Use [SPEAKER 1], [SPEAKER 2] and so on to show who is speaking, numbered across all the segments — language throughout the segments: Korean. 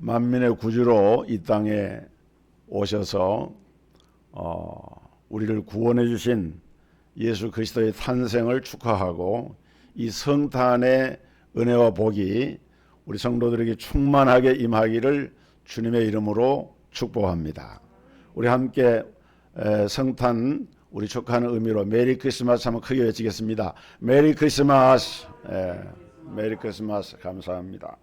[SPEAKER 1] 만민의 구주로 이 땅에 오셔서 우리를 구원해 주신 예수 그리스도의 탄생을 축하하고 이 성탄의 은혜와 복이 우리 성도들에게 충만하게 임하기를 주님의 이름으로 축복합니다. 우리 함께 성탄 우리 축하하는 의미로 메리 크리스마스 한번 크게 외치겠습니다. 메리 크리스마스. 메리 크리스마스. 감사합니다.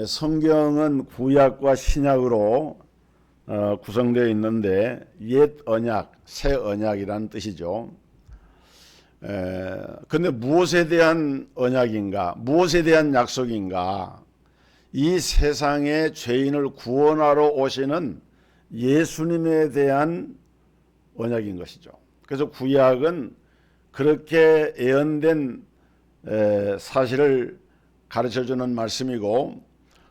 [SPEAKER 1] 성경은 구약과 신약으로 구성되어 있는데 옛 언약, 새 언약이라는 뜻이죠. 근데 무엇에 대한 언약인가? 무엇에 대한 약속인가? 이 세상의 죄인을 구원하러 오시는 예수님에 대한 언약인 것이죠. 그래서 구약은 그렇게 예언된 사실을 가르쳐주는 말씀이고,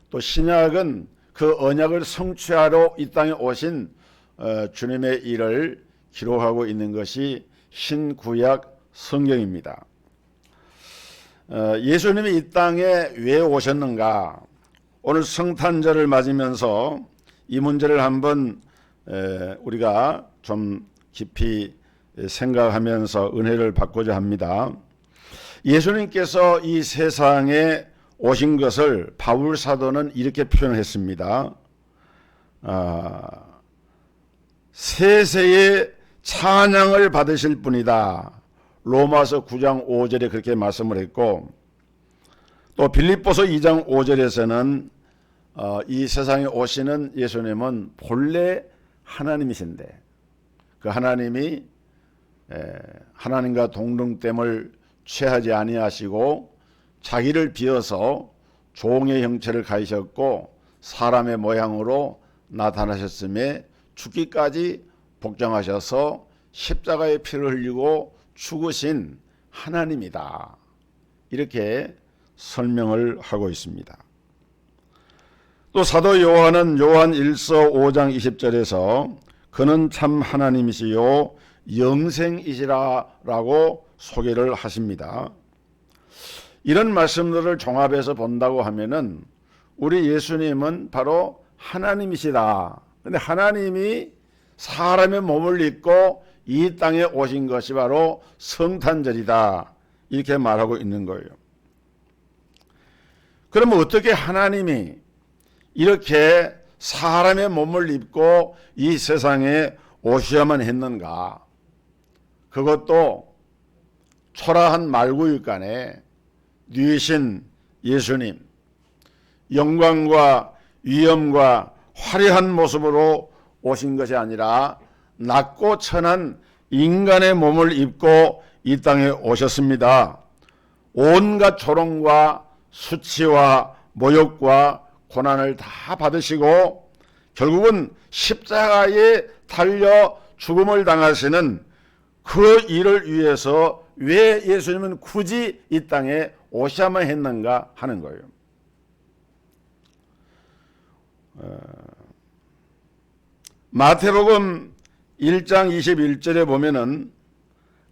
[SPEAKER 1] 또 신약은 그 언약을 성취하러 이 땅에 오신 주님의 일을 기록하고 있는 것이 신구약 성경입니다. 예수님이 이 땅에 왜 오셨는가? 오늘 성탄절을 맞으면서 이 문제를 한번 우리가 좀 깊이 생각하면서 은혜를 받고자 합니다. 예수님께서 이 세상에 오신 것을 바울 사도는 이렇게 표현했습니다. 세세의 찬양을 받으실 분이다. 로마서 9장 5절에 그렇게 말씀을 했고, 또 빌립보서 2장 5절에서는 이 세상에 오시는 예수님은 본래 하나님이신데 그 하나님이 하나님과 동등됨을 취하지 아니하시고 자기를 비어서 종의 형체를 가지셨고 사람의 모양으로 나타나셨음에 죽기까지 복종하셔서 십자가의 피를 흘리고 죽으신 하나님이다. 이렇게 설명을 하고 있습니다. 또 사도 요한은 요한 1서 5장 20절에서 그는 참 하나님이시요 영생이시라라고 소개를 하십니다. 이런 말씀들을 종합해서 본다고 하면은 우리 예수님은 바로 하나님이시다. 그런데 하나님이 사람의 몸을 입고 이 땅에 오신 것이 바로 성탄절이다. 이렇게 말하고 있는 거예요. 그러면 어떻게 하나님이 이렇게 사람의 몸을 입고 이 세상에 오셔야만 했는가? 그것도 초라한 말구일간에 뉘신 예수님, 영광과 위엄과 화려한 모습으로 오신 것이 아니라 낮고 천한 인간의 몸을 입고 이 땅에 오셨습니다. 온갖 조롱과 수치와 모욕과 고난을 다 받으시고 결국은 십자가에 달려 죽음을 당하시는 그 일을 위해서 왜 예수님은 굳이 이 땅에 오셔야만 했는가 하는 거예요. 마태복음 1장 21절에 보면은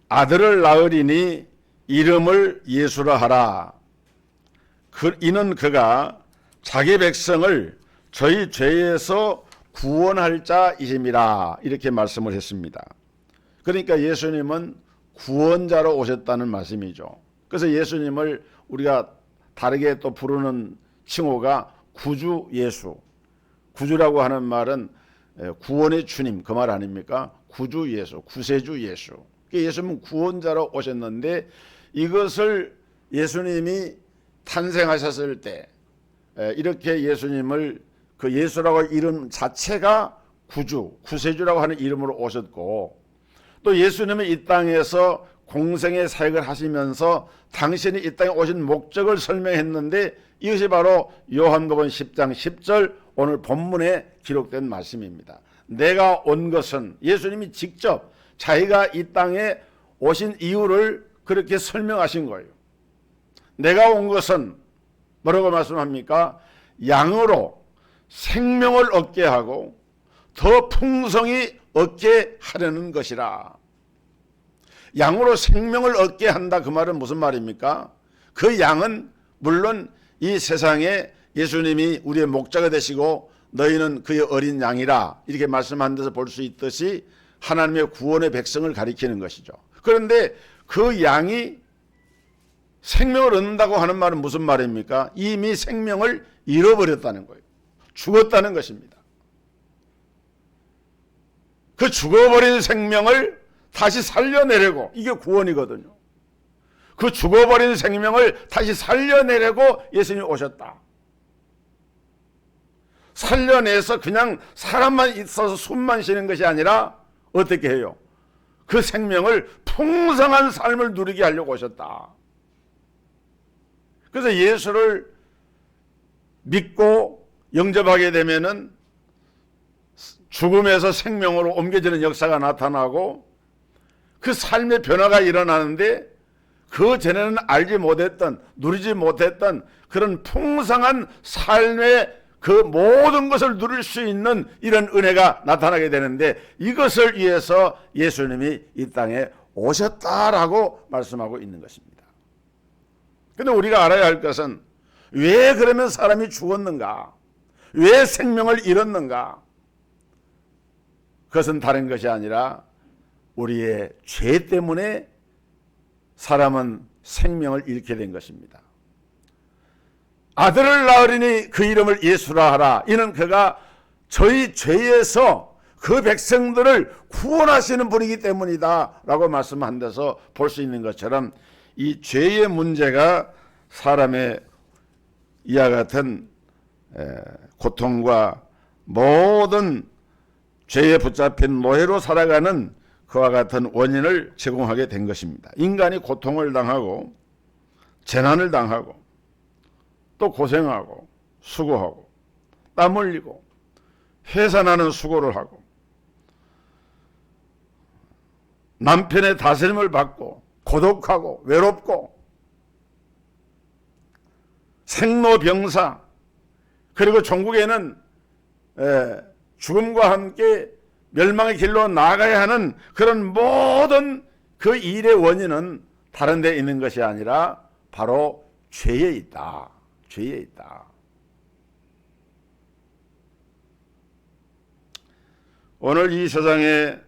[SPEAKER 1] 아들을 낳으리니 이름을 예수라 하라. 이는 그가 자기 백성을 저희 죄에서 구원할 자이심이라. 이렇게 말씀을 했습니다. 그러니까 예수님은 구원자로 오셨다는 말씀이죠. 그래서 예수님을 우리가 다르게 또 부르는 칭호가 구주 예수. 구주라고 하는 말은 구원의 주님 그 말 아닙니까? 구주 예수, 구세주 예수. 예수님은 구원자로 오셨는데 이것을 예수님이 탄생하셨을 때 이렇게 예수님을 그 예수라고 이름 자체가 구주, 구세주라고 하는 이름으로 오셨고, 또 예수님은 이 땅에서 공생의 사역을 하시면서 당신이 이 땅에 오신 목적을 설명했는데 이것이 바로 요한복음 10장 10절 오늘 본문에 기록된 말씀입니다. 내가 온 것은, 예수님이 직접 자기가 이 땅에 오신 이유를 그렇게 설명하신 거예요. 내가 온 것은 뭐라고 말씀합니까? 양으로 생명을 얻게 하고 더 풍성히 얻게 하려는 것이라. 양으로 생명을 얻게 한다. 그 말은 무슨 말입니까? 그 양은 물론 이 세상에 예수님이 우리의 목자가 되시고 너희는 그의 어린 양이라 이렇게 말씀한 데서 볼 수 있듯이 하나님의 구원의 백성을 가리키는 것이죠. 그런데 그 양이 생명을 얻는다고 하는 말은 무슨 말입니까? 이미 생명을 잃어버렸다는 거예요. 죽었다는 것입니다. 그 죽어버린 생명을 다시 살려내려고, 이게 구원이거든요. 그 죽어버린 생명을 다시 살려내려고 예수님이 오셨다. 살려내서 그냥 사람만 있어서 숨만 쉬는 것이 아니라 어떻게 해요? 그 생명을 풍성한 삶을 누리게 하려고 오셨다. 그래서 예수를 믿고 영접하게 되면은 죽음에서 생명으로 옮겨지는 역사가 나타나고 그 삶의 변화가 일어나는데 그 전에는 알지 못했던, 누리지 못했던 그런 풍성한 삶의 그 모든 것을 누릴 수 있는 이런 은혜가 나타나게 되는데, 이것을 위해서 예수님이 이 땅에 오셨다라고 말씀하고 있는 것입니다. 그런데 우리가 알아야 할 것은 왜 그러면 사람이 죽었는가? 왜 생명을 잃었는가? 그것은 다른 것이 아니라 우리의 죄 때문에 사람은 생명을 잃게 된 것입니다. 아들을 낳으리니 그 이름을 예수라 하라. 이는 그가 저희 죄에서 그 백성들을 구원하시는 분이기 때문이다 라고 말씀한 데서 볼 수 있는 것처럼 이 죄의 문제가 사람의 이와 같은 고통과 모든 죄에 붙잡힌 노예로 살아가는 그와 같은 원인을 제공하게 된 것입니다. 인간이 고통을 당하고 재난을 당하고 또 고생하고 수고하고 땀 흘리고 회사나는 수고를 하고 남편의 다스림을 받고 고독하고 외롭고 생로병사, 그리고 종국에는 죽음과 함께 멸망의 길로 나아가야 하는 그런 모든 그 일의 원인은 다른 데 있는 것이 아니라 바로 죄에 있다. 죄에 있다. 오늘 이 세상의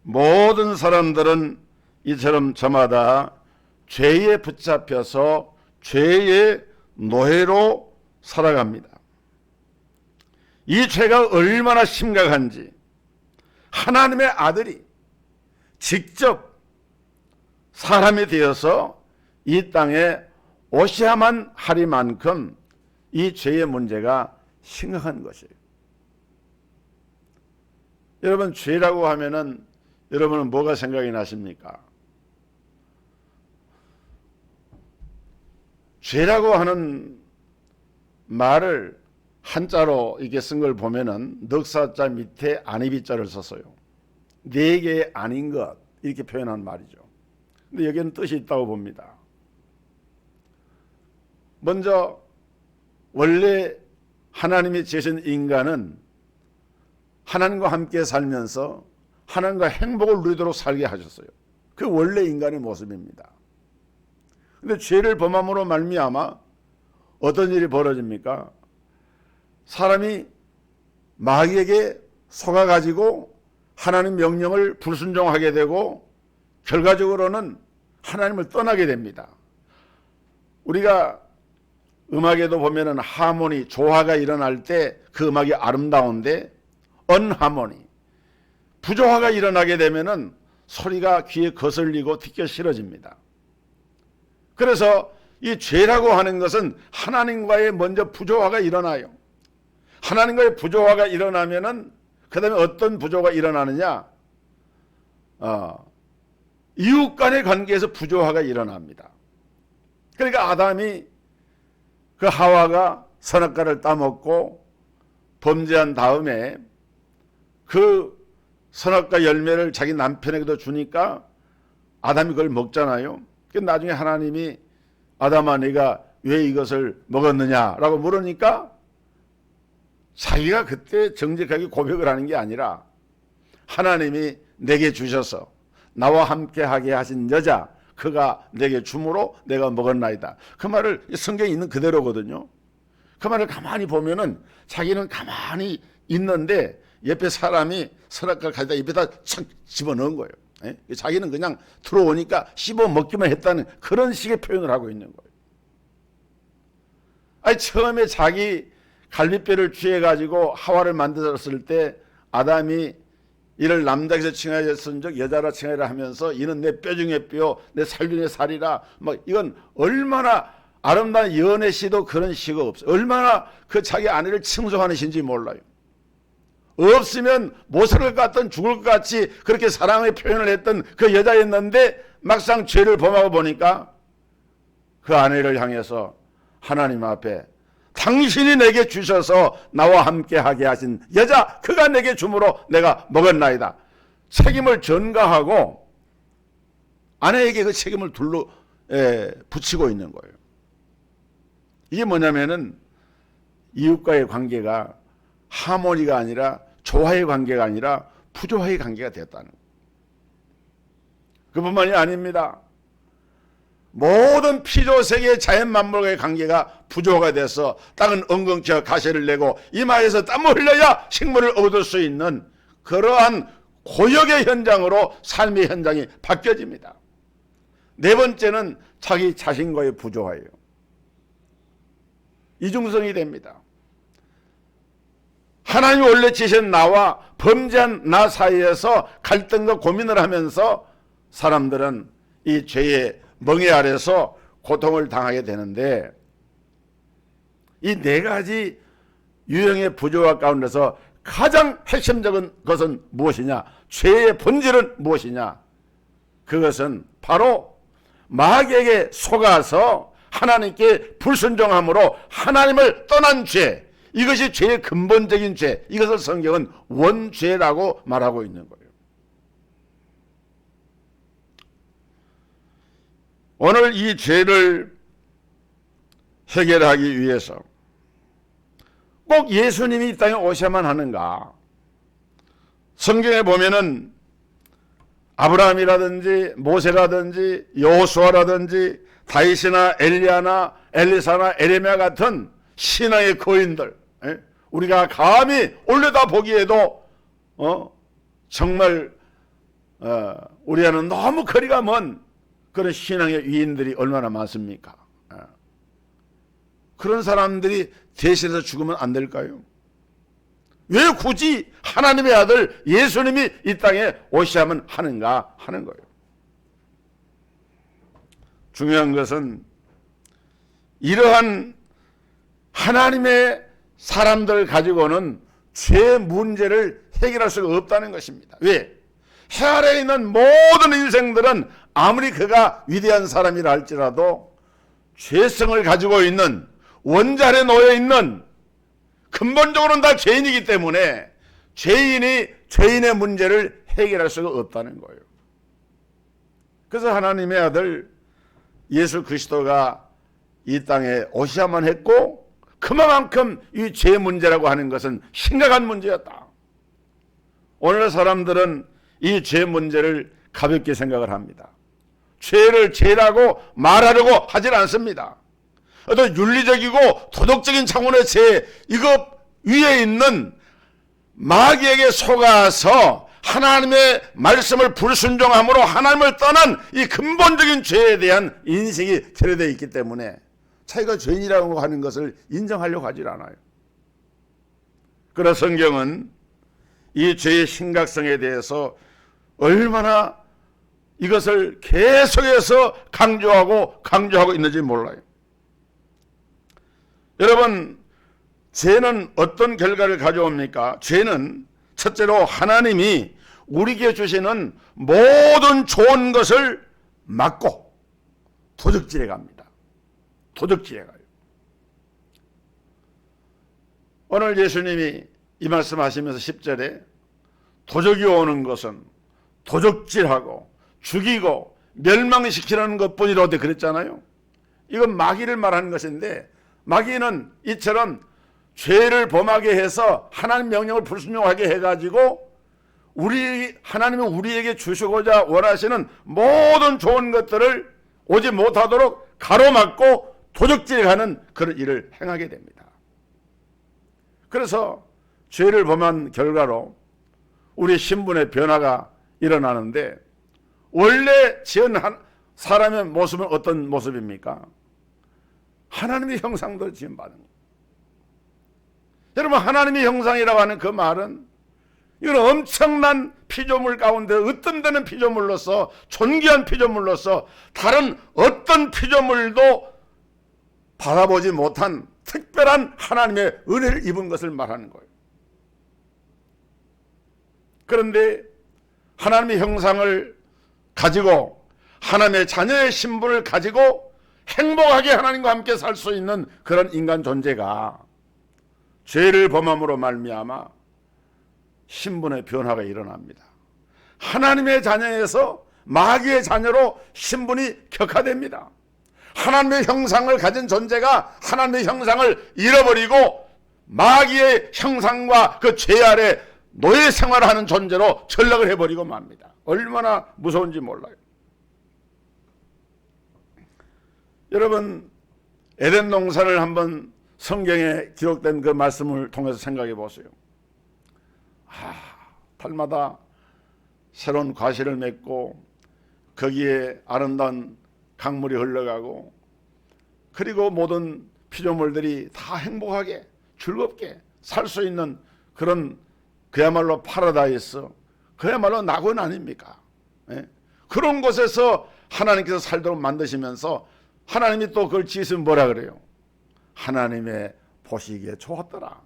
[SPEAKER 1] 모든 사람들은 이처럼 저마다 죄에 붙잡혀서 죄의 노예로 살아갑니다. 이 죄가 얼마나 심각한지 하나님의 아들이 직접 사람이 되어서 이 땅에 오셔야만 하리만큼 이 죄의 문제가 심각한 것이에요. 여러분, 죄라고 하면은 여러분은 뭐가 생각이 나십니까? 죄라고 하는 말을 한자로 이렇게 쓴 걸 보면은 넉사자 밑에 아니비자를 썼어요. 네 개의 아닌 것, 이렇게 표현한 말이죠. 근데 여기는 뜻이 있다고 봅니다. 먼저 원래 하나님이 지으신 인간은 하나님과 함께 살면서 하나님과 행복을 누리도록 살게 하셨어요. 그 원래 인간의 모습입니다. 근데 죄를 범함으로 말미암아 어떤 일이 벌어집니까? 사람이 마귀에게 속아가지고 하나님 명령을 불순종하게 되고 결과적으로는 하나님을 떠나게 됩니다. 우리가 음악에도 보면은 하모니, 조화가 일어날 때 그 음악이 아름다운데 언하모니, 부조화가 일어나게 되면은 소리가 귀에 거슬리고 듣기 싫어집니다. 그래서 이 죄라고 하는 것은 하나님과의 먼저 부조화가 일어나요. 하나님과의 부조화가 일어나면은 그 다음에 어떤 부조화가 일어나느냐? 이웃 간의 관계에서 부조화가 일어납니다. 그러니까 아담이 그 하와가 선악과를 따먹고 범죄한 다음에 그 선악과 열매를 자기 남편에게도 주니까 아담이 그걸 먹잖아요. 나중에 하나님이 아담아 네가 왜 이것을 먹었느냐라고 물으니까 자기가 그때 정직하게 고백을 하는 게 아니라 하나님이 내게 주셔서 나와 함께 하게 하신 여자, 그가 내게 줌으로 내가 먹었나이다. 그 말을 성경에 있는 그대로거든요. 그 말을 가만히 보면은 자기는 가만히 있는데 옆에 사람이 선악과를 가져다 입에다 착 집어넣은 거예요. 자기는 그냥 들어오니까 씹어 먹기만 했다는 그런 식의 표현을 하고 있는 거예요. 아니, 처음에 자기 갈비뼈를 취해가지고 하와를 만들었을 때 아담이 이를 남자에서 칭하였은즉 여자라 칭하리라 하면서 이는 내 뼈 중에 뼈, 내 살 중에 살이라. 막 이건 얼마나 아름다운 연애 시도 그런 시가 없어요. 얼마나 그 자기 아내를 칭송하는 시인지 몰라요. 없으면 못 살 것 같던 죽을 것 같이 그렇게 사랑의 표현을 했던 그 여자였는데 막상 죄를 범하고 보니까 그 아내를 향해서 하나님 앞에 당신이 내게 주셔서 나와 함께 하게 하신 여자 그가 내게 줌으로 내가 먹었나이다. 책임을 전가하고 아내에게 그 책임을 붙이고 있는 거예요. 이게 뭐냐면은 이웃과의 관계가 하모니가 아니라 조화의 관계가 아니라 부조화의 관계가 되었다는 거예요. 그뿐만이 아닙니다. 모든 피조세계의 자연 만물과의 관계가 부조화가 돼서 땅은 엉겅퀴어 가시를 내고 이마에서 땀을 흘려야 식물을 얻을 수 있는 그러한 고역의 현장으로 삶의 현장이 바뀌어집니다. 네 번째는 자기 자신과의 부조화예요. 이중성이 됩니다. 하나님이 원래 지신 나와 범죄한 나 사이에서 갈등과 고민을 하면서 사람들은 이 죄의 멍에 아래서 고통을 당하게 되는데 이 네 가지 유형의 부조화 가운데서 가장 핵심적인 것은 무엇이냐? 죄의 본질은 무엇이냐? 그것은 바로 마귀에게 속아서 하나님께 불순종함으로 하나님을 떠난 죄, 이것이 죄의 근본적인 죄, 이것을 성경은 원죄라고 말하고 있는 거예요. 오늘 이 죄를 해결하기 위해서 꼭 예수님이 이 땅에 오셔야만 하는가? 성경에 보면은 아브라함이라든지 모세라든지 여호수아라든지 다윗이나 엘리야나 엘리사나 에레미야 같은 신앙의 거인들, 우리가 감히 올려다 보기에도 정말 우리와는 너무 거리가 먼 그런 신앙의 위인들이 얼마나 많습니까? 그런 사람들이 대신해서 죽으면 안 될까요? 왜 굳이 하나님의 아들 예수님이 이 땅에 오셔야만 하는가 하는 거예요. 중요한 것은 이러한 하나님의 사람들 가지고는 죄 문제를 해결할 수가 없다는 것입니다. 왜? 해 아래에 있는 모든 인생들은 아무리 그가 위대한 사람이라 할지라도 죄성을 가지고 있는 원죄 아래 놓여 있는 근본적으로는 다 죄인이기 때문에 죄인이 죄인의 문제를 해결할 수가 없다는 거예요. 그래서 하나님의 아들 예수 그리스도가 이 땅에 오셔야만 했고 그만큼 이 죄 문제라고 하는 것은 심각한 문제였다. 오늘 사람들은 이 죄 문제를 가볍게 생각을 합니다. 죄를 죄라고 말하려고 하질 않습니다. 어떤 윤리적이고 도덕적인 차원의 죄, 이거 위에 있는 마귀에게 속아서 하나님의 말씀을 불순종함으로 하나님을 떠난 이 근본적인 죄에 대한 인식이 결여되어 있기 때문에 자기가 죄인이라고 하는 것을 인정하려고 하질 않아요. 그러나 성경은 이 죄의 심각성에 대해서 얼마나 이것을 계속해서 강조하고 있는지 몰라요. 여러분, 죄는 어떤 결과를 가져옵니까? 죄는 첫째로 하나님이 우리에게 주시는 모든 좋은 것을 막고 도적질해 갑니다. 도적질해 가요. 오늘 예수님이 이 말씀 하시면서 10절에 도적이 오는 것은 도적질하고 죽이고 멸망시키는 것뿐이라고 그랬잖아요. 이건 마귀를 말하는 것인데 마귀는 이처럼 죄를 범하게 해서 하나님 명령을 불순종하게 해가지고 하나님은 우리에게 주시고자 원하시는 모든 좋은 것들을 오지 못하도록 가로막고 도적질하는 그런 일을 행하게 됩니다. 그래서 죄를 범한 결과로 우리 신분의 변화가 일어나는데, 원래 지은 사람의 모습은 어떤 모습입니까? 하나님의 형상도 지음받은 거예요. 여러분, 하나님의 형상이라고 하는 그 말은 이건 엄청난 피조물 가운데 어떤 데는 피조물로서, 존귀한 피조물로서 다른 어떤 피조물도 받아보지 못한 특별한 하나님의 은혜를 입은 것을 말하는 거예요. 그런데 하나님의 형상을 가지고 하나님의 자녀의 신분을 가지고 행복하게 하나님과 함께 살 수 있는 그런 인간 존재가 죄를 범함으로 말미암아 신분의 변화가 일어납니다. 하나님의 자녀에서 마귀의 자녀로 신분이 격화됩니다. 하나님의 형상을 가진 존재가 하나님의 형상을 잃어버리고 마귀의 형상과 그 죄 아래 노예 생활을 하는 존재로 전락을 해버리고 맙니다. 얼마나 무서운지 몰라요. 여러분, 에덴 동산을 한번 성경에 기록된 그 말씀을 통해서 생각해 보세요. 달마다 새로운 과실을 맺고 거기에 아름다운 강물이 흘러가고, 그리고 모든 피조물들이 다 행복하게 즐겁게 살 수 있는 그런 그야말로 파라다이스, 그야말로 낙원 아닙니까? 예? 그런 곳에서 하나님께서 살도록 만드시면서 하나님이 또 그걸 지으시면 뭐라 그래요? 하나님의 보시기에 좋았더라.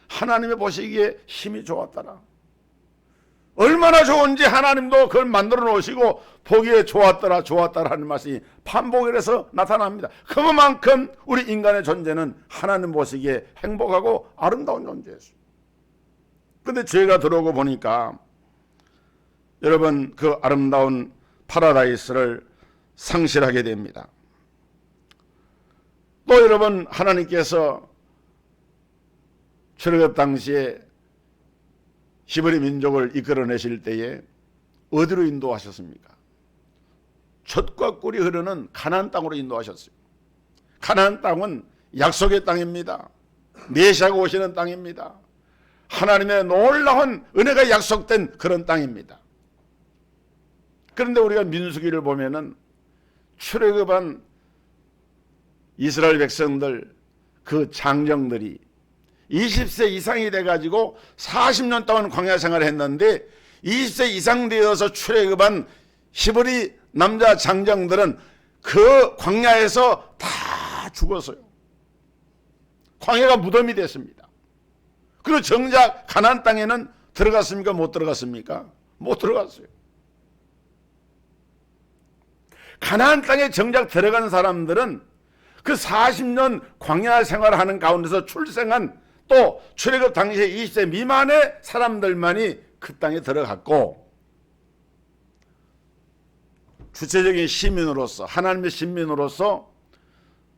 [SPEAKER 1] 하나님의 보시기에 힘이 좋았더라. 얼마나 좋은지 하나님도 그걸 만들어 놓으시고 보기에 좋았더라 좋았더라 하는 말씀이 반복해서 나타납니다. 그만큼 우리 인간의 존재는 하나님 보시기에 행복하고 아름다운 존재였어요. 근데 죄가 들어오고 보니까 여러분, 그 아름다운 파라다이스를 상실하게 됩니다. 또 여러분, 하나님께서 출애굽 당시에 히브리 민족을 이끌어내실 때에 어디로 인도하셨습니까? 젖과 꿀이 흐르는 가나안 땅으로 인도하셨어요. 가나안 땅은 약속의 땅입니다. 메시아가 오시는 땅입니다. 하나님의 놀라운 은혜가 약속된 그런 땅입니다. 그런데 우리가 민수기를 보면은 출애굽한 이스라엘 백성들, 그 장정들이 20세 이상이 돼가지고 40년 동안 광야 생활을 했는데 20세 이상 되어서 출애굽한 히브리 남자 장정들은 그 광야에서 다 죽었어요. 광야가 무덤이 됐습니다. 그리고 정작 가나안 땅에는 들어갔습니까? 못 들어갔습니까? 못 들어갔어요. 가나안 땅에 정작 들어간 사람들은 그 40년 광야 생활하는 가운데서 출생한, 또 출애굽 당시에 20세 미만의 사람들만이 그 땅에 들어갔고, 주체적인 시민으로서, 하나님의 신민으로서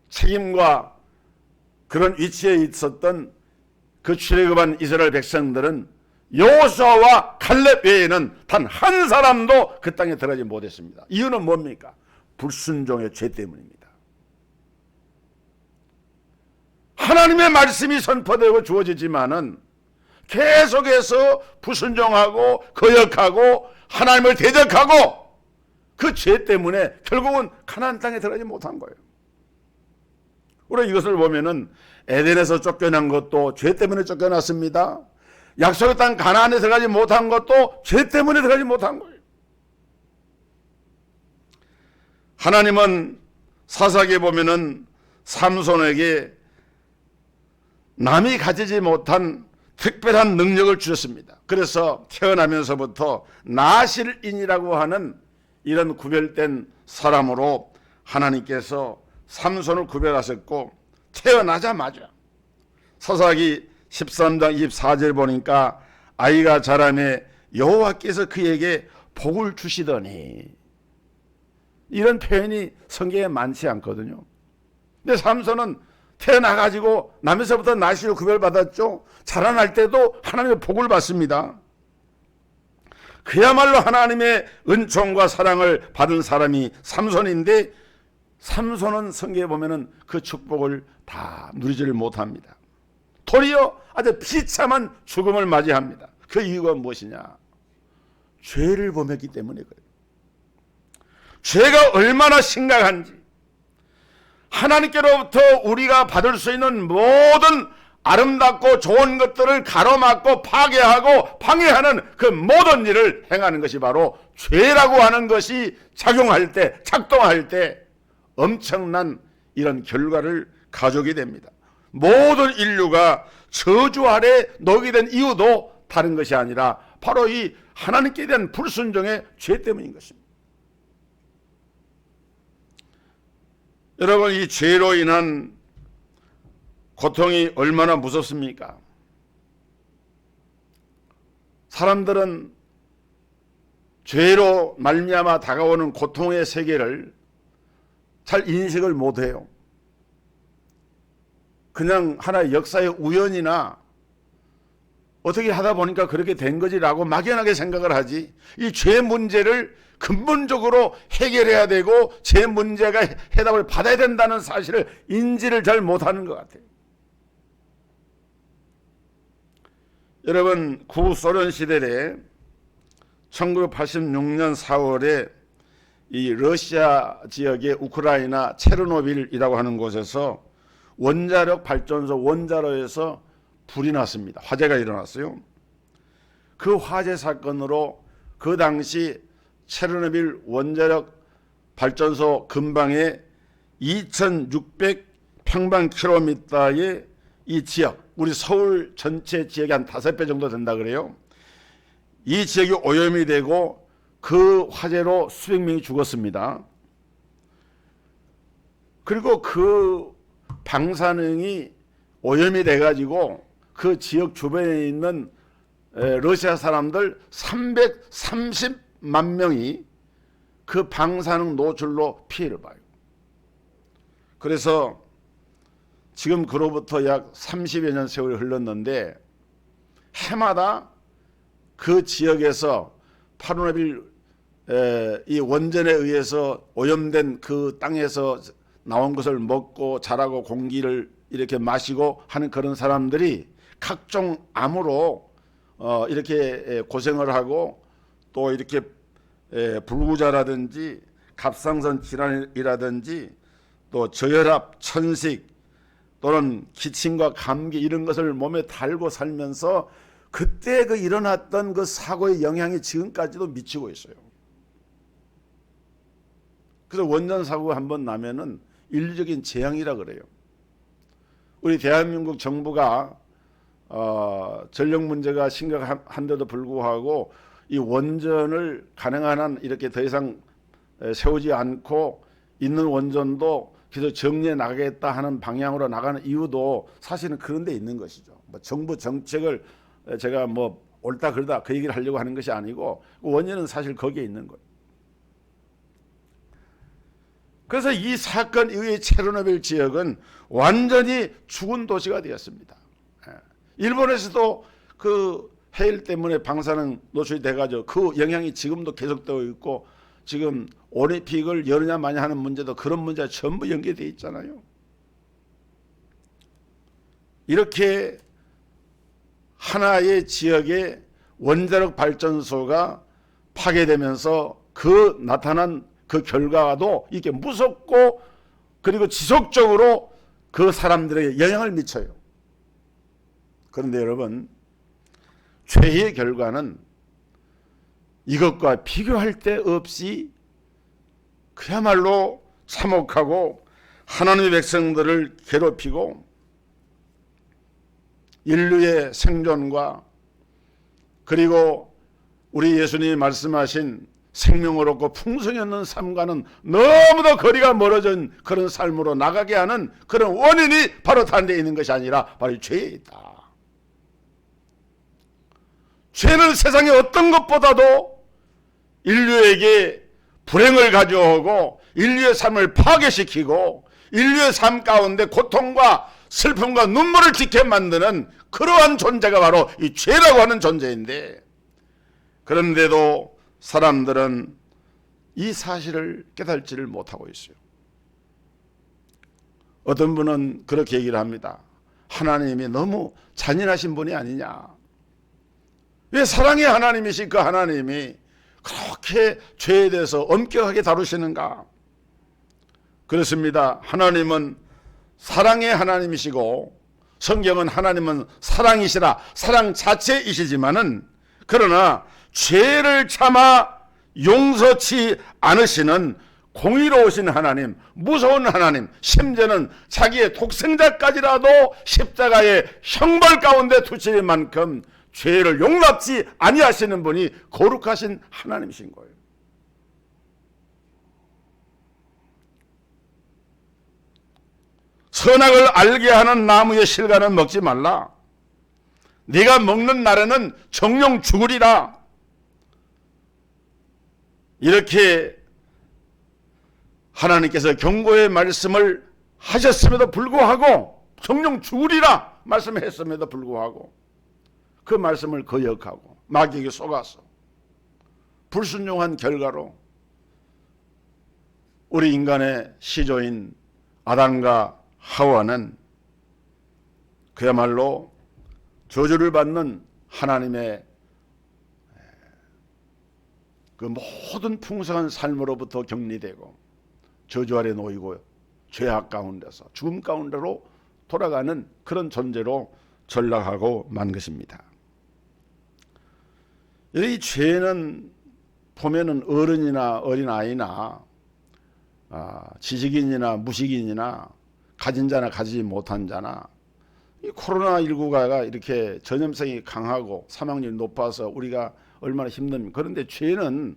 [SPEAKER 1] 책임과 그런 위치에 있었던 그 출애굽한 이스라엘 백성들은 여호수아와 갈렙 외에는 단 한 사람도 그 땅에 들어가지 못했습니다. 이유는 뭡니까? 불순종의 죄 때문입니다. 하나님의 말씀이 선포되고 주어지지만은 계속해서 불순종하고 거역하고 하나님을 대적하고 그 죄 때문에 결국은 가나안 땅에 들어가지 못한 거예요. 우리가 이것을 보면은 에덴에서 쫓겨난 것도 죄 때문에 쫓겨났습니다. 약속의 땅 가나안에 들어가지 못한 것도 죄 때문에 들어가지 못한 거예요. 하나님은 사사기에 보면은 삼손에게 남이 가지지 못한 특별한 능력을 주셨습니다. 그래서 태어나면서부터 나실인이라고 하는 이런 구별된 사람으로 하나님께서 삼손을 구별하셨고, 태어나자마자 사사기 13장 24절 보니까 아이가 자라매 여호와께서 그에게 복을 주시더니, 이런 표현이 성경에 많지 않거든요. 근데 삼손은 태어나가지고 남에서부터 나시로 구별받았죠. 자라날 때도 하나님의 복을 받습니다. 그야말로 하나님의 은총과 사랑을 받은 사람이 삼손인데, 삼손은 성경에 보면은 그 축복을 다 누리지를 못합니다. 도리어 아주 비참한 죽음을 맞이합니다. 그 이유가 무엇이냐? 죄를 범했기 때문에 그래요. 죄가 얼마나 심각한지, 하나님께로부터 우리가 받을 수 있는 모든 아름답고 좋은 것들을 가로막고 파괴하고 방해하는 그 모든 일을 행하는 것이 바로 죄라고 하는 것이 작용할 때, 작동할 때 엄청난 이런 결과를 가져오게 됩니다. 모든 인류가 저주 아래 놓이게 된 이유도 다른 것이 아니라 바로 이 하나님께 대한 불순종의 죄 때문인 것입니다. 여러분, 이 죄로 인한 고통이 얼마나 무섭습니까? 사람들은 죄로 말미암아 다가오는 고통의 세계를 잘 인식을 못해요. 그냥 하나의 역사의 우연이나 어떻게 하다 보니까 그렇게 된 거지라고 막연하게 생각을 하지, 이 죄 문제를 근본적으로 해결해야 되고 죄 문제가 해답을 받아야 된다는 사실을 인지를 잘 못하는 것 같아요. 여러분, 구소련 시대에 1986년 4월에 이 러시아 지역의 우크라이나 체르노빌이라고 하는 곳에서 원자력 발전소 원자로에서 불이 났습니다. 화재가 일어났어요. 그 화재 사건으로 그 당시 체르노빌 원자력 발전소 근방에 2600 평방킬로미터의 이 지역, 우리 서울 전체 지역이 한 5배 정도 된다 그래요. 이 지역이 오염이 되고 그 화재로 수백 명이 죽었습니다. 그리고 그 방사능이 오염이 돼가지고 그 지역 주변에 있는 러시아 사람들 330만 명이 그 방사능 노출로 피해를 봐요. 그래서 지금 그로부터 약 30여 년 세월이 흘렀는데 해마다 그 지역에서 파르노빌 이 원전에 의해서 오염된 그 땅에서 나온 것을 먹고 자라고 공기를 이렇게 마시고 하는 그런 사람들이 각종 암으로 이렇게 고생을 하고 또 이렇게 불구자라든지 갑상선 질환이라든지 또 저혈압, 천식 또는 기침과 감기 이런 것을 몸에 달고 살면서 그때 그 일어났던 그 사고의 영향이 지금까지도 미치고 있어요. 그래서 원전 사고가 한번 나면은 인류적인 재앙이라 그래요. 우리 대한민국 정부가 전력 문제가 심각한데도 불구하고 이 원전을 가능한 한 이렇게 더 이상 세우지 않고 있는 원전도 계속 정리해 나가겠다 하는 방향으로 나가는 이유도 사실은 그런 데 있는 것이죠. 뭐 정부 정책을 제가 뭐 옳다 그러다 그 얘기를 하려고 하는 것이 아니고 원인은 사실 거기에 있는 거예요. 그래서 이 사건 이후에 체르노빌 지역은 완전히 죽은 도시가 되었습니다. 일본에서도 그 해일 때문에 방사능 노출이 돼가지고 그 영향이 지금도 계속되고 있고, 지금 올림픽을 여느냐 마냐 하는 문제도 그런 문제가 전부 연계되어 있잖아요. 이렇게 하나의 지역에 원자력 발전소가 파괴되면서 그 나타난 그 결과도 이게 무섭고 그리고 지속적으로 그 사람들에게 영향을 미쳐요. 그런데 여러분, 죄의 결과는 이것과 비교할 데 없이 그야말로 참혹하고 하나님의 백성들을 괴롭히고 인류의 생존과 그리고 우리 예수님이 말씀하신 생명을 얻고 풍성이 없는 삶과는 너무도 거리가 멀어진 그런 삶으로 나가게 하는 그런 원인이 바로 다른 데 있는 것이 아니라 바로 죄에 있다. 죄는 세상의 어떤 것보다도 인류에게 불행을 가져오고 인류의 삶을 파괴시키고 인류의 삶 가운데 고통과 슬픔과 눈물을 짓게 만드는 그러한 존재가 바로 이 죄라고 하는 존재인데, 그런데도 사람들은 이 사실을 깨달지를 못하고 있어요. 어떤 분은 그렇게 얘기를 합니다. 하나님이 너무 잔인하신 분이 아니냐. 왜 사랑의 하나님이신 그 하나님이 그렇게 죄에 대해서 엄격하게 다루시는가? 그렇습니다. 하나님은 사랑의 하나님이시고 성경은 하나님은 사랑이시라 사랑 자체이시지만은 그러나 죄를 참아 용서치 않으시는 공의로우신 하나님, 무서운 하나님, 심지어는 자기의 독생자까지라도 십자가의 형벌 가운데 두실 만큼 죄를 용납지 아니하시는 분이 거룩하신 하나님이신 거예요. 선악을 알게 하는 나무의 실과는 먹지 말라. 네가 먹는 날에는 정령 죽으리라. 이렇게 하나님께서 경고의 말씀을 하셨음에도 불구하고 정령 죽으리라 말씀했음에도 불구하고 그 말씀을 거역하고 마귀에게 속아서 불순종한 결과로 우리 인간의 시조인 아담과 하와는 그야말로 저주를 받는 하나님의 그 모든 풍성한 삶으로부터 격리되고 저주 아래 놓이고 죄악 가운데서 죽음 가운데로 돌아가는 그런 존재로 전락하고 만 것입니다. 이 죄는 보면은 어른이나 어린아이나 지식인이나 무식인이나 가진 자나 가지지 못한 자나 이 코로나19가 이렇게 전염성이 강하고 사망률이 높아서 우리가 얼마나 힘듭니까? 그런데 죄는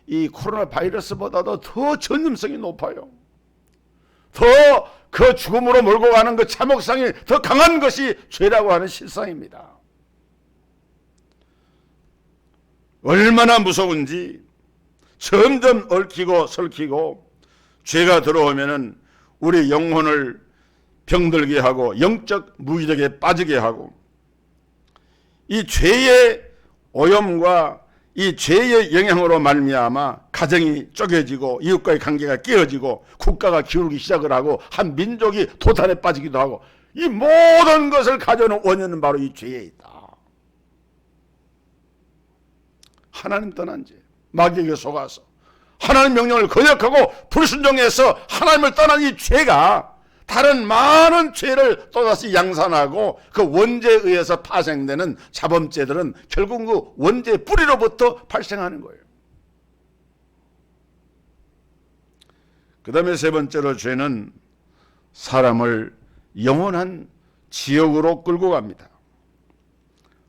[SPEAKER 1] 이 코로나 바이러스보다도 더 전염성이 높아요. 더 그 죽음으로 몰고 가는 그 참혹성이 더 강한 것이 죄라고 하는 실상입니다. 얼마나 무서운지 점점 얽히고 설키고 죄가 들어오면은 우리 영혼을 병들게 하고 영적 무기력에 빠지게 하고 이 죄의 오염과 이 죄의 영향으로 말미암아 가정이 쪼개지고 이웃과의 관계가 깨어지고 국가가 기울기 시작을 하고 한 민족이 도탄에 빠지기도 하고 이 모든 것을 가져오는 원인은 바로 이 죄에 있다. 하나님 떠난 죄, 마귀에게 속아서 하나님 명령을 거역하고 불순종해서 하나님을 떠난 이 죄가 다른 많은 죄를 또다시 양산하고 그 원죄에 의해서 파생되는 자범죄들은 결국 그 원죄의 뿌리로부터 발생하는 거예요. 그 다음에 세 번째로 죄는 사람을 영원한 지옥으로 끌고 갑니다.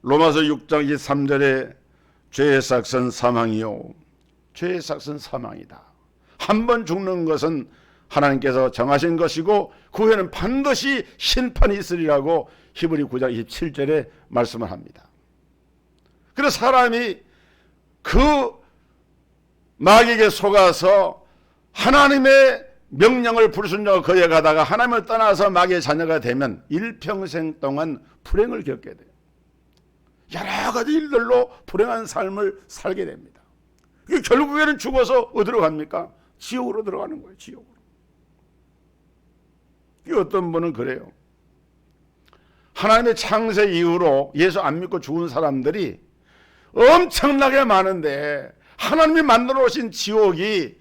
[SPEAKER 1] 로마서 6장 23절에 죄의 삭은 사망이요. 죄의 삭은 사망이다. 한 번 죽는 것은 하나님께서 정하신 것이고 그 후에는 반드시 심판이 있으리라고 히브리 9장 27절에 말씀을 합니다. 그래서 사람이 그 마귀에게 속아서 하나님의 명령을 불순종하고 거역하다가 하나님을 떠나서 마귀의 자녀가 되면 일평생 동안 불행을 겪게 돼요. 여러 가지 일들로 불행한 삶을 살게 됩니다. 결국에는 죽어서 어디로 갑니까? 지옥으로 들어가는 거예요. 지옥으로. 어떤 분은 그래요. 하나님의 창세 이후로 예수 안 믿고 죽은 사람들이 엄청나게 많은데 하나님이 만들어 놓으신 지옥이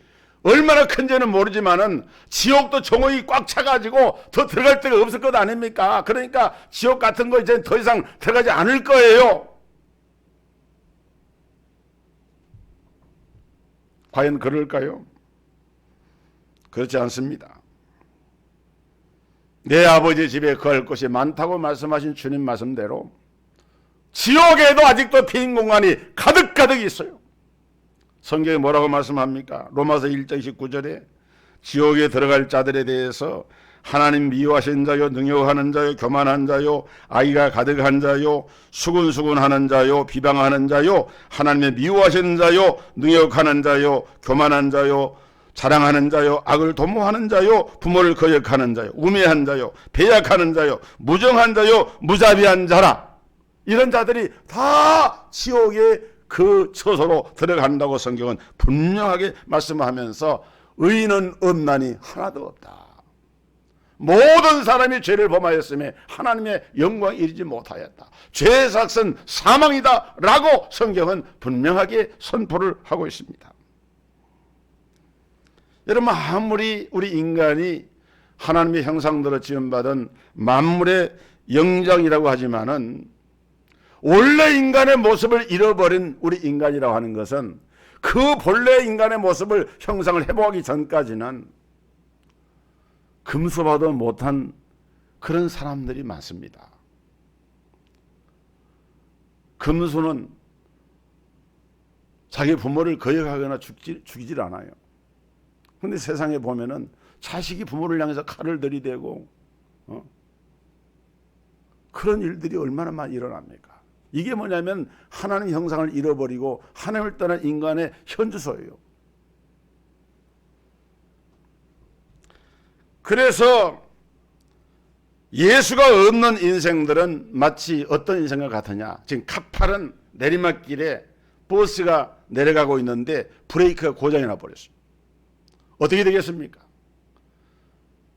[SPEAKER 1] 얼마나 큰지는 모르지만은 지옥도 정오이 꽉 차가지고 더 들어갈 데가 없을 것 아닙니까? 그러니까 지옥 같은 거 이제 더 이상 들어가지 않을 거예요. 과연 그럴까요? 그렇지 않습니다. 내 아버지 집에 거할 곳이 많다고 말씀하신 주님 말씀대로 지옥에도 아직도 빈 공간이 가득 있어요. 성경에 뭐라고 말씀합니까? 로마서 1장 19절에 지옥에 들어갈 자들에 대해서 하나님 미워하신 자요, 능욕하는 자요, 교만한 자요, 아이가 가득한 자요, 수군수군하는 자요, 비방하는 자요, 하나님의 미워하시는 자요, 능욕하는 자요, 교만한 자요, 자랑하는 자요, 악을 도모하는 자요, 부모를 거역하는 자요, 우매한 자요, 배약하는 자요, 무정한 자요, 무자비한 자라. 이런 자들이 다 지옥의 그 처소로 들어간다고 성경은 분명하게 말씀하면서 의인은 없나니 하나도 없다. 모든 사람이 죄를 범하였음에 하나님의 영광에 이르지 못하였다. 죄의 삭은 사망이다 라고 성경은 분명하게 선포를 하고 있습니다. 여러분, 아무리 우리 인간이 하나님의 형상대로 지음받은 만물의 영장이라고 하지만은 원래 인간의 모습을 잃어버린 우리 인간이라고 하는 것은 그 본래 인간의 모습을 형상을 회복하기 전까지는 금수봐도 못한 그런 사람들이 많습니다. 금수는 자기 부모를 거역하거나 죽이질 않아요. 그런데 세상에 보면은 자식이 부모를 향해서 칼을 들이대고 그런 일들이 얼마나 많이 일어납니까? 이게 뭐냐면 하나님 형상을 잃어버리고 하나님을 떠난 인간의 현주소예요. 그래서 예수가 없는 인생들은 마치 어떤 인생과 같으냐. 지금 카파른 내리막길에 버스가 내려가고 있는데 브레이크가 고장이 나버렸어요. 어떻게 되겠습니까?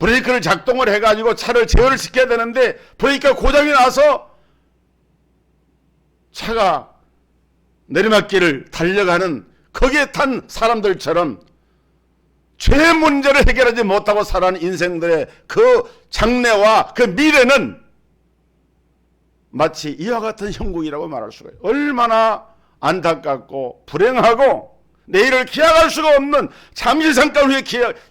[SPEAKER 1] 브레이크를 작동을 해가지고 차를 제어를 시켜야 되는데 브레이크가 고장이 나서 차가 내리막길을 달려가는 거기에 탄 사람들처럼 죄 문제를 해결하지 못하고 살아가는 인생들의 그 장래와 그 미래는 마치 이와 같은 형국이라고 말할 수가 있어요. 얼마나 안타깝고 불행하고 내일을 기약할 수가 없는, 잠시 잠깐 후에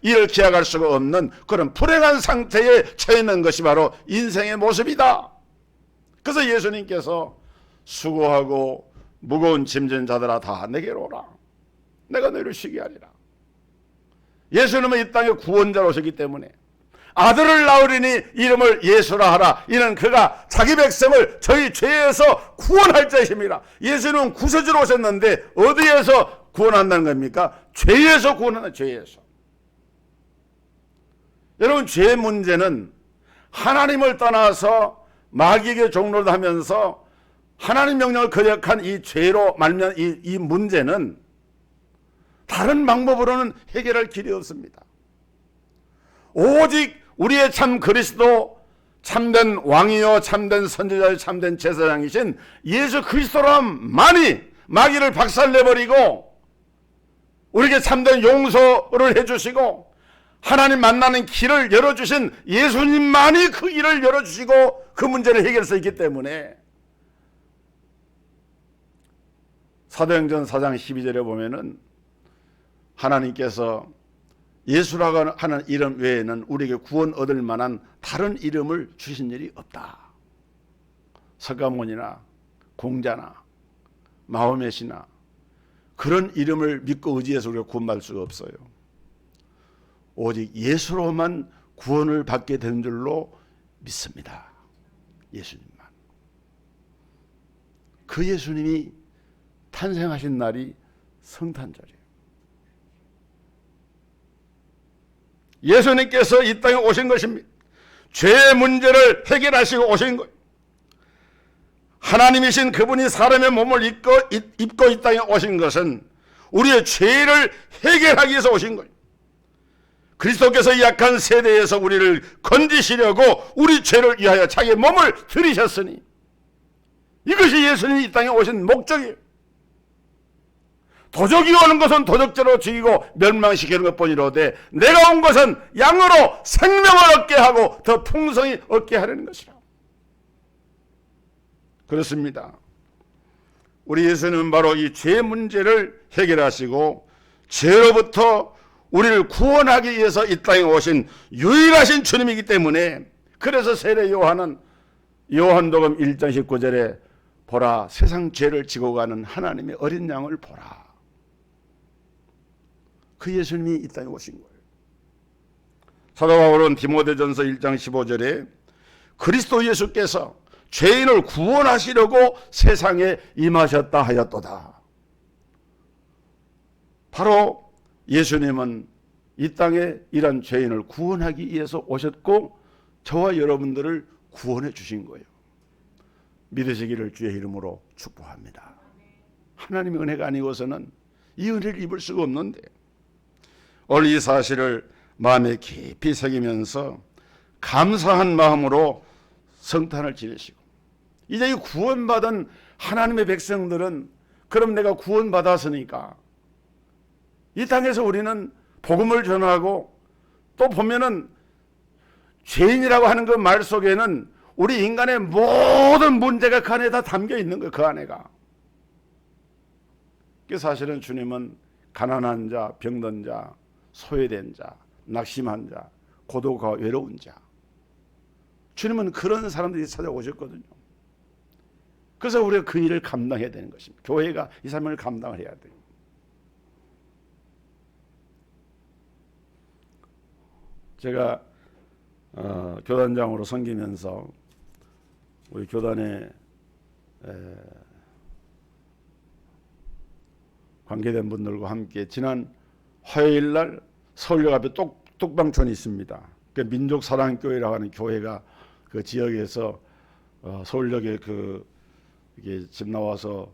[SPEAKER 1] 이를 기약할 수가 없는 그런 불행한 상태에 처해 있는 것이 바로 인생의 모습이다. 그래서 예수님께서 수고하고 무거운 짐진 자들아 다 내게로 오라. 내가 너희를 쉬게 하리라. 예수님은 이 땅에 구원자로 오셨기 때문에 아들을 낳으리니 이름을 예수라 하라. 이는 그가 자기 백성을 저희 죄에서 구원할 자이십니다. 예수님은 구세주로 오셨는데 어디에서 구원한다는 겁니까? 죄에서 구원한다. 죄에서. 여러분, 죄 문제는 하나님을 떠나서 마귀에게 종로를 하면서 하나님 명령을 거역한 이 죄로 말미암은 이 문제는 다른 방법으로는 해결할 길이 없습니다. 오직 우리의 참 그리스도, 참된 왕이요 참된 선지자요 참된 제사장이신 예수 그리스도로만이 마귀를 박살내버리고 우리에게 참된 용서를 해주시고 하나님 만나는 길을 열어주신 예수님만이 그 길을 열어주시고 그 문제를 해결할 수 있기 때문에 사도행전 4장 12절에 보면은 하나님께서 예수라고 하는 이름 외에는 우리에게 구원 얻을 만한 다른 이름을 주신 일이 없다. 서가모니나 공자나 마호멧이나 그런 이름을 믿고 의지해서 우리가 구원받을 수가 없어요. 오직 예수로만 구원을 받게 된 줄로 믿습니다. 예수님만. 그 예수님이 탄생하신 날이 성탄절이에요. 예수님께서 이 땅에 오신 것입니다. 죄의 문제를 해결하시고 오신 거예요. 하나님이신 그분이 사람의 몸을 입고 이 땅에 오신 것은 우리의 죄를 해결하기 위해서 오신 거예요. 그리스도께서 약한 세대에서 우리를 건지시려고 우리 죄를 위하여 자기의 몸을 들이셨으니 이것이 예수님이 이 땅에 오신 목적이에요. 도적이 오는 것은 도적죄로 죽이고 멸망시키는 것뿐이로되 내가 온 것은 양으로 생명을 얻게 하고 더 풍성히 얻게 하려는 것이라. 그렇습니다. 우리 예수님은 바로 이 죄 문제를 해결하시고 죄로부터 우리를 구원하기 위해서 이 땅에 오신 유일하신 주님이기 때문에 그래서 세례 요한은 요한복음 1장 19절에 보라 세상 죄를 지고 가는 하나님의 어린 양을 보라. 그 예수님이 이 땅에 오신 거예요. 사도 바울은 디모데전서 1장 15절에 그리스도 예수께서 죄인을 구원하시려고 세상에 임하셨다 하였도다. 바로 예수님은 이 땅에 이런 죄인을 구원하기 위해서 오셨고 저와 여러분들을 구원해 주신 거예요. 믿으시기를 주의 이름으로 축복합니다. 하나님의 은혜가 아니고서는 이 은혜를 입을 수가 없는데, 오늘 이 사실을 마음에 깊이 새기면서 감사한 마음으로 성탄을 지내시고, 이제 이 구원받은 하나님의 백성들은 그럼 내가 구원받았으니까 이 땅에서 우리는 복음을 전하고, 또 보면은 죄인이라고 하는 그 말 속에는 우리 인간의 모든 문제가 그 안에 다 담겨 있는 거예요. 그 안에가. 사실은 주님은 가난한 자, 병든 자, 소외된 자, 낙심한 자, 고독과 외로운 자, 주님은 그런 사람들이 찾아오셨거든요. 그래서 우리가 그 일을 감당해야 되는 것입니다. 교회가 이 삶을 감당을 해야 돼요. 제가 교단장으로 섬기면서 우리 교단에 관계된 분들과 함께 지난 화요일 날 서울역 앞에 뚝방촌이 있습니다. 그 민족사랑교회라고 하는 교회가 그 지역에서 서울역에 이게 집 나와서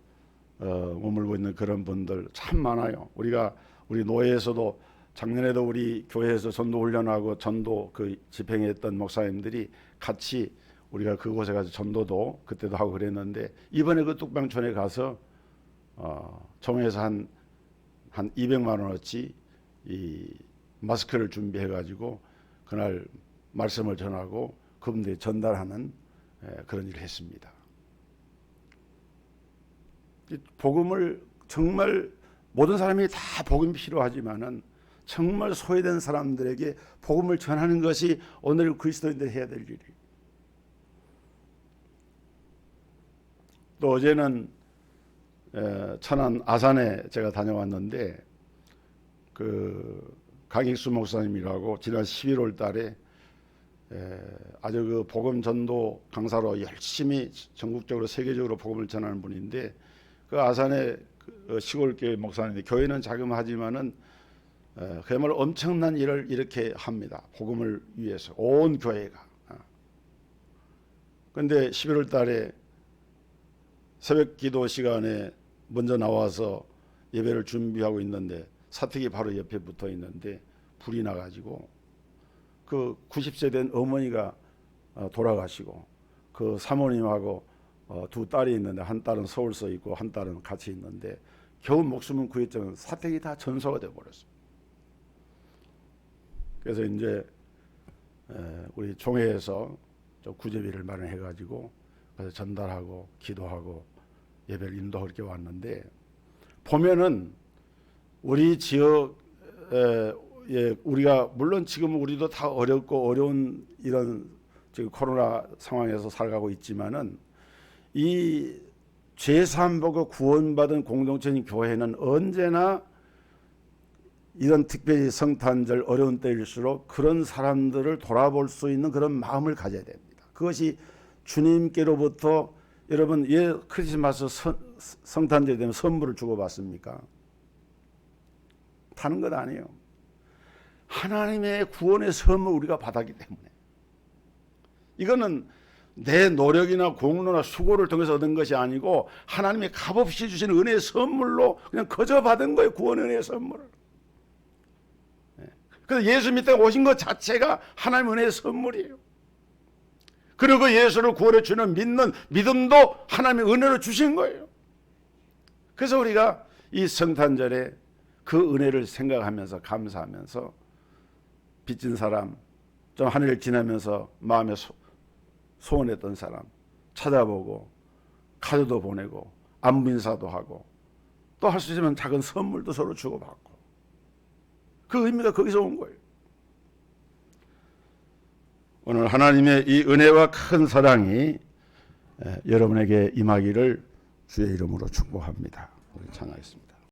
[SPEAKER 1] 머물고 있는 그런 분들 참 많아요. 우리 노예에서도 작년에도 우리 교회에서 전도 훈련하고 전도 집행했던 목사님들이 같이 우리가 그곳에 가서 전도도 그때도 하고 그랬는데, 이번에 그 뚝방촌에 가서 총회에서 한 200만 원어치 이 마스크를 준비해 가지고 그날 말씀을 전하고 그분들이 전달하는 그런 일을 했습니다. 복음을 정말 모든 사람이 다 복음이 필요하지만은 정말 소외된 사람들에게 복음을 전하는 것이 오늘 그리스도인들이 해야 될 일이에요. 또 어제는 천안 아산에 제가 다녀왔는데, 그 강익수 목사님이라고 지난 11월 달에 아주 그 복음 전도 강사로 열심히 전국적으로 세계적으로 복음을 전하는 분인데, 그 아산의 시골교회 목사님인데, 교회는 자그마하지만은 그야말로 엄청난 일을 이렇게 합니다. 복음을 위해서 온 교회가. 그런데 11월 달에 새벽 기도 시간에 먼저 나와서 예배를 준비하고 있는데 사택이 바로 옆에 붙어 있는데 불이 나가지고 그 90세 된 어머니가 돌아가시고, 그 사모님하고 두 딸이 있는데 한 딸은 서울서 있고 한 딸은 같이 있는데 겨우 목숨은 구했지만 사택이 다 전소가 되어버렸어요. 그래서 이제 우리 총회에서 구제비를 마련해가지고 그래서 전달하고 기도하고 예배를 인도하고 이렇게 왔는데, 보면은 우리 지역에 우리가 물론 지금 우리도 다 어렵고 어려운 이런 지금 코로나 상황에서 살아가고 있지만은 이 죄사함받고 구원받은 공동체인 교회는 언제나 이런 특별히 성탄절 어려운 때일수록 그런 사람들을 돌아볼 수 있는 그런 마음을 가져야 됩니다. 그것이 주님께로부터, 여러분 왜 크리스마스 성탄절이 되면 선물을 주고받습니까? 파는 것 아니에요. 하나님의 구원의 선물 우리가 받았기 때문에. 이거는 내 노력이나 공로나 수고를 통해서 얻은 것이 아니고 하나님이 값없이 주신 은혜의 선물로 그냥 거저 받은 거예요. 구원 은혜의 선물을. 그래서 예수 믿다 오신 것 자체가 하나님의 은혜의 선물이에요. 그리고 예수를 구원해 주는 믿는 믿음도 하나님의 은혜로 주신 거예요. 그래서 우리가 이 성탄절에 그 은혜를 생각하면서 감사하면서 빚진 사람, 좀 하늘을 지나면서 마음에 소원했던 사람 찾아보고 카드도 보내고 안부 인사도 하고, 또 할 수 있으면 작은 선물도 서로 주고받고, 그 의미가 거기서 온 거예요. 오늘 하나님의 이 은혜와 큰 사랑이 여러분에게 임하기를 주의 이름으로 축복합니다. 우리 찬양하겠습니다.